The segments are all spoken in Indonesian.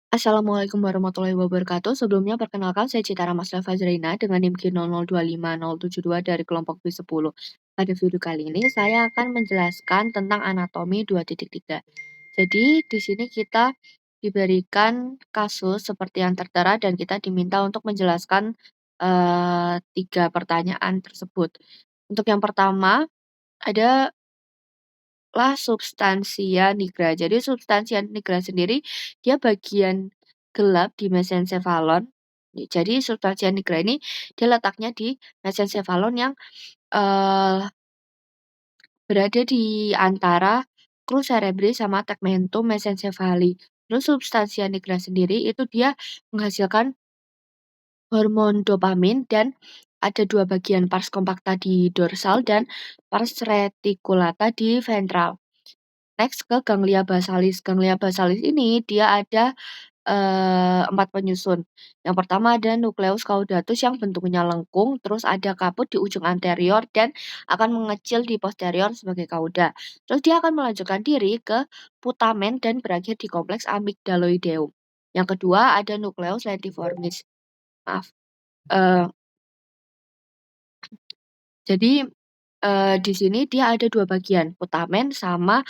Assalamualaikum warahmatullahi wabarakatuh. Sebelumnya perkenalkan saya Citara Masda Fazrina dengan NIM Q00250072 dari kelompok B10. Pada video kali ini saya akan menjelaskan tentang anatomi 2.3. Jadi di sini kita diberikan kasus seperti yang tertera dan kita diminta untuk menjelaskan 3 pertanyaan tersebut. Untuk yang pertama ada lah substansia nigra. Jadi substansia nigra sendiri dia bagian gelap di mesencephalon. Jadi substansia nigra ini dia letaknya di mesencephalon yang eh, berada di antara crus cerebri sama tegmentum mesencephali. Terus substansia nigra sendiri itu dia menghasilkan hormon dopamin dan ada 2 bagian pars compacta di dorsal dan pars reticulata di ventral. Next ke ganglia basalis. Ganglia basalis ini dia ada 4 penyusun. Yang pertama ada nucleus caudatus yang bentuknya lengkung, terus ada kaput di ujung anterior dan akan mengecil di posterior sebagai kauda. Terus dia akan melanjutkan diri ke putamen dan berakhir di kompleks amygdaloideum. Yang kedua ada nucleus lentiformis. Maaf. Eh, jadi di sini dia ada 2 bagian, putamen sama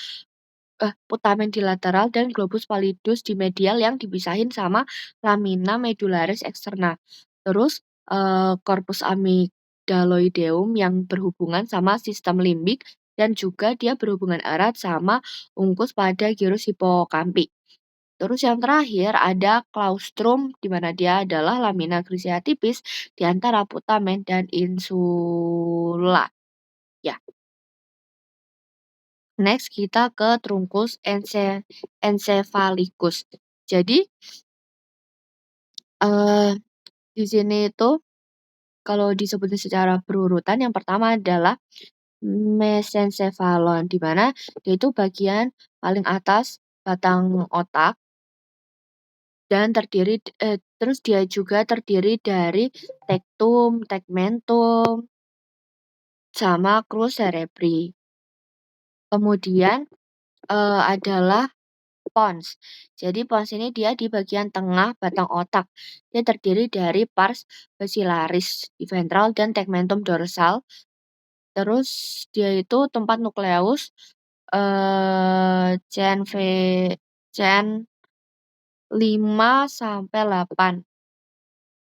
putamen di lateral dan globus pallidus di medial yang dipisahin sama lamina medullaris externa. Terus corpus amygdaloideum yang berhubungan sama sistem limbik dan juga dia berhubungan erat sama ungkus pada gyrus hipokampi. Terus yang terakhir ada claustrum di mana dia adalah lamina grisea tipis di antara putamen dan insula. Ya. Next kita ke trunkus encephalicus. Jadi di sini itu kalau disebutin secara berurutan yang pertama adalah mesencephalon di mana dia itu bagian paling atas batang otak dan terus dia juga terdiri dari tectum, tegmentum, sama crus cerebri. Kemudian adalah pons. Jadi pons ini dia di bagian tengah batang otak. Dia terdiri dari pars basilaris di ventral dan tegmentum dorsal. Terus dia itu tempat nukleus CN 5 sampai 8.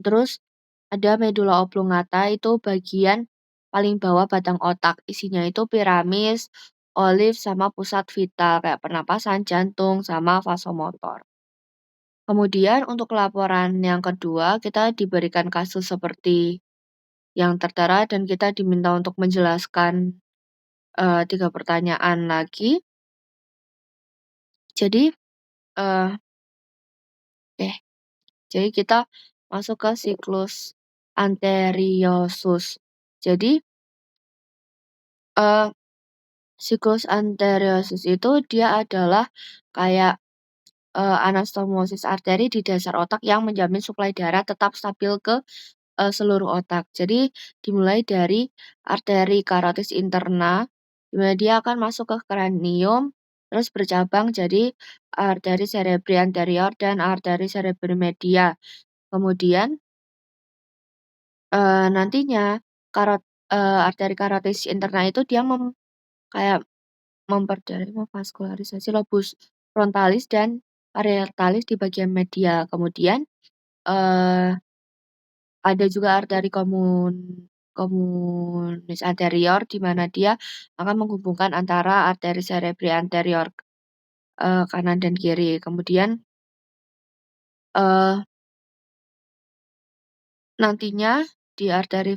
Terus ada medula oblongata itu bagian paling bawah batang otak. Isinya itu piramis, olive sama pusat vital kayak pernapasan, jantung sama vasomotor. Kemudian untuk laporan yang kedua, kita diberikan kasus seperti yang tertera dan kita diminta untuk menjelaskan 3 pertanyaan lagi. Jadi, eh, jadi kita masuk ke siklus anteriosus. Jadi, siklus anteriosus itu dia adalah kayak anastomosis arteri di dasar otak yang menjamin suplai darah tetap stabil ke seluruh otak. Jadi dimulai dari arteri karotis interna, di mana dia akan masuk ke kranium, terus bercabang jadi arteri cerebri anterior dan arteri cerebri media. Kemudian nantinya arteri karotis interna itu dia kayak memperdalam memvaskularisasi lobus frontalis dan parietalis di bagian medial. Kemudian ada juga arteri communis anterior di mana dia akan menghubungkan antara arteri cerebri anterior kanan dan kiri. Kemudian nantinya di arteri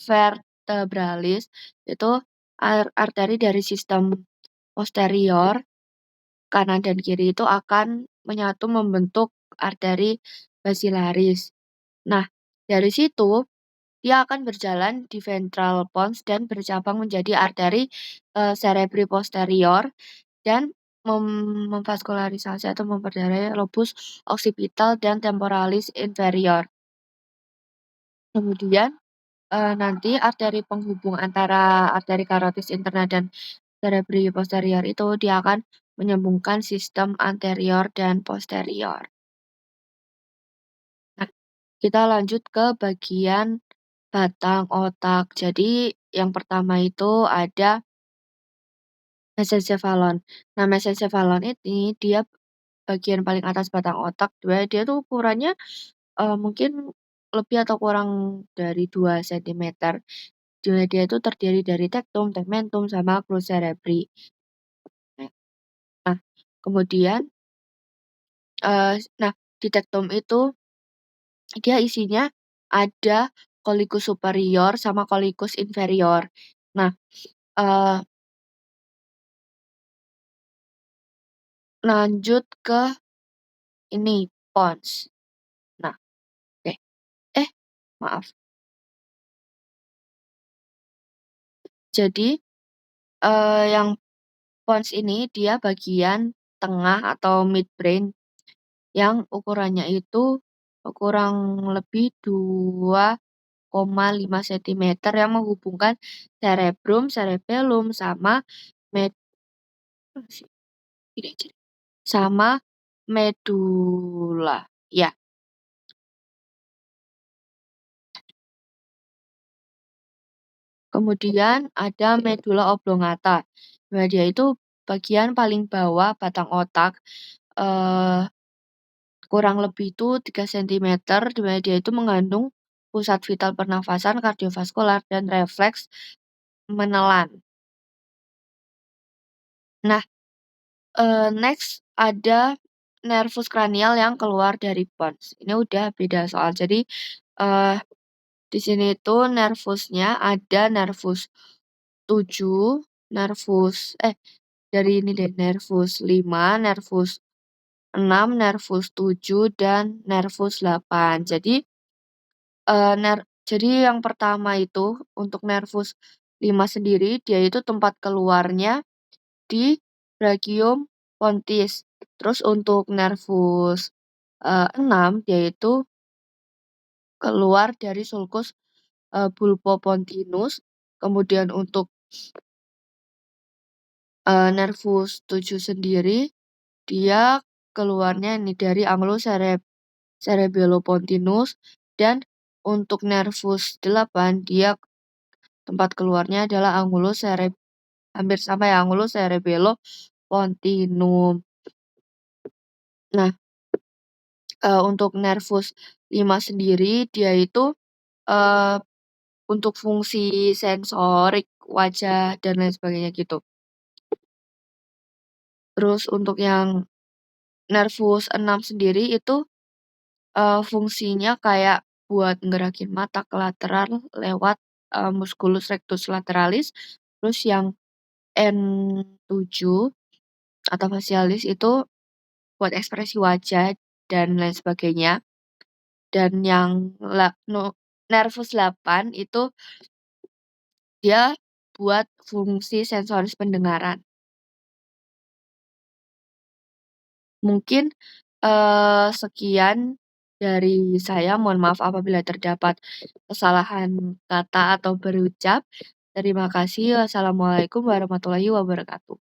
vertebralis itu arteri dari sistem posterior kanan dan kiri itu akan menyatu membentuk arteri basilaris. Nah, dari situ dia akan berjalan di ventral pons dan bercabang menjadi arteri cerebri posterior dan memvaskularisasi atau memperdarai lobus occipital dan temporalis inferior. Kemudian nanti arteri penghubung antara arteri karotis interna dan cerebri posterior itu dia akan menyambungkan sistem anterior dan posterior. Nah, kita lanjut ke bagian batang otak. Jadi, yang pertama itu ada mesencephalon. Nah, mesencephalon ini dia bagian paling atas batang otak, dia tuh ukurannya, mungkin lebih atau kurang dari 2 sentimeter. Di mana dia itu terdiri dari tektum, tegmentum, sama crus cerebri. Nah, kemudian, nah di tektum itu dia isinya ada coliculus superior sama coliculus inferior. Nah, eee, lanjut ke ini pons. Nah, oke. Eh, maaf. Jadi, yang pons ini dia bagian tengah atau midbrain yang ukurannya itu kurang lebih 2,5 sentimeter yang menghubungkan cerebrum, cerebellum, sama med sama medula. Ya, kemudian ada medula oblongata. Nah, dia itu bagian paling bawah batang otak, eee, kurang lebih itu 3 sentimeter, di mana dia itu mengandung pusat vital pernafasan, kardiovaskular, dan refleks menelan. Nah, next ada nervus kranial yang keluar dari pons. Ini udah beda soal. Jadi, eee, di sini tuh nervusnya ada nervus 7, nervus dari ini deh, nervus 5, nervus 6, nervus 7, dan nervus 8. Jadi, eee, ner jadi yang pertama itu untuk nervus 5 sendiri, dia itu tempat keluarnya di brachium pontis. Terus untuk nervus, 6 dia itu keluar dari sulcus, bulbopontinus. Kemudian untuk, nervus 7 sendiri, dia keluarnya ini dari annulus cerebellopontinus, dan untuk nervus 8 dia tempat keluarnya adalah hampir sama ya, annulus cerebellopontinum. Nah, untuk nervus 5 sendiri dia itu, eee, untuk fungsi sensorik, wajah, dan lain sebagainya gitu. Terus untuk yang nervus 6 sendiri itu, fungsinya kayak buat ngerakin mata ke lateral lewat, musculus rectus lateralis. Terus yang N7 atau facialis itu buat ekspresi wajah dan lain sebagainya. Dan yang nervus 8 itu dia buat fungsi sensoris pendengaran. Mungkin, sekian dari saya, mohon maaf apabila terdapat kesalahan kata atau berucap. Terima kasih. Wassalamualaikum warahmatullahi wabarakatuh.